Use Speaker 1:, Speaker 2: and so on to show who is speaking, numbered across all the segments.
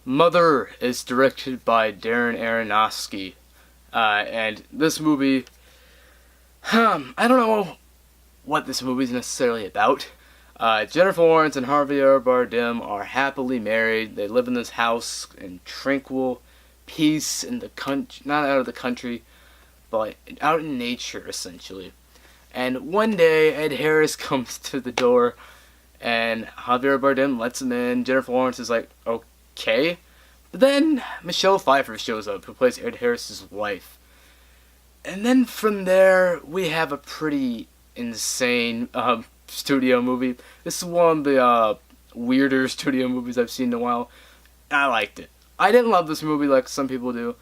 Speaker 1: Mother is directed by Darren Aronofsky, and this movie, I don't know what this movie is necessarily about. Jennifer Lawrence and Javier Bardem are happily married. They live in this house in tranquil peace in the country, not out of the country, but out in nature, essentially. And one day, Ed Harris comes to the door, and Javier Bardem lets him in. Jennifer Lawrence is like, okay. But then Michelle Pfeiffer shows up, who plays Ed Harris's wife. And then from there, we have a pretty insane studio movie. This is one of the weirder studio movies I've seen in a while. I liked it. I didn't love this movie like some people do.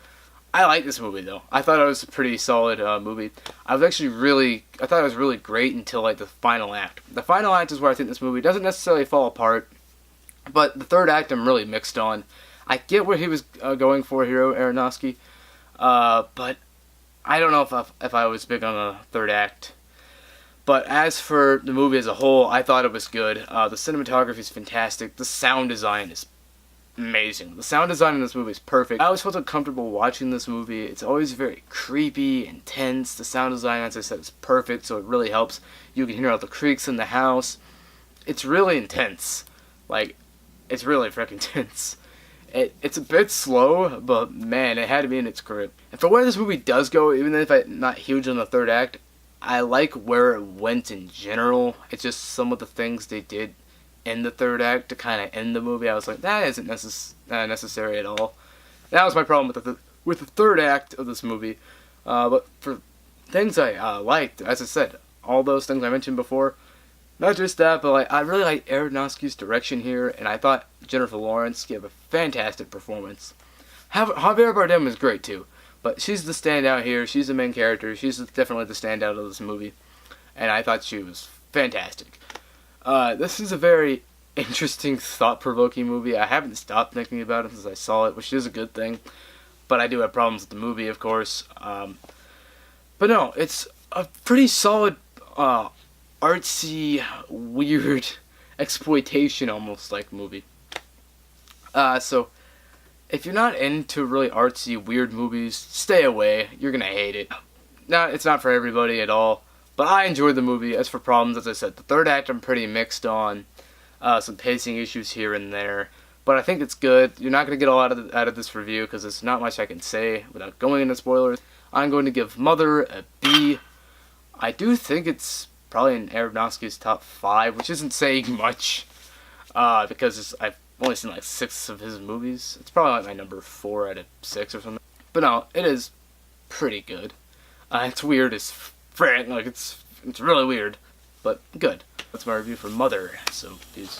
Speaker 1: I like this movie though. I thought it was a pretty solid movie. I thought it was really great until like the final act. The final act is where I think this movie doesn't necessarily fall apart, but the third act I'm really mixed on. I get where he was going for, Hero Aronofsky, but I don't know if I was big on the third act. But as for the movie as a whole, I thought it was good. The cinematography is fantastic. The sound design is amazing. The sound design in this movie is perfect. I always felt uncomfortable watching this movie. It's always very creepy, intense. The sound design, as I said, is perfect, so it really helps. You can hear all the creaks in the house. It's really intense. Like, it's really freaking tense. It's a bit slow, but man, it had to be in its grip. And for where this movie does go, even if I'm not huge on the third act, I like where it went in general. It's just some of the things they did in the third act to kind of end the movie. I was like, that isn't necessary at all. That was my problem with the third act of this movie. But for things I liked, as I said, all those things I mentioned before, not just that, but like I really like Aronofsky's direction here, and I thought Jennifer Lawrence gave a fantastic performance. Javier Bardem is great too, but she's the standout here. She's the main character. She's definitely the standout of this movie, and I thought she was fantastic. This is a very interesting, thought-provoking movie. I haven't stopped thinking about it since I saw it, which is a good thing, but I do have problems with the movie, of course. But no, it's a pretty solid, artsy, weird, exploitation almost like movie. So if you're not into really artsy, weird movies, stay away. You're gonna hate it. No, it's not for everybody at all. But I enjoyed the movie. As for problems, as I said, the third act I'm pretty mixed on. Some pacing issues here and there. But I think it's good. You're not going to get all out of this review because there's not much I can say without going into spoilers. I'm going to give Mother a B. I do think it's probably in Aronofsky's top 5, which isn't saying much. Because I've only seen like 6 of his movies. It's probably like my number 4 out of 6 or something. But no, it is pretty good. It's weird as frick, like it's really weird, but good. That's my review for Mother, so peace.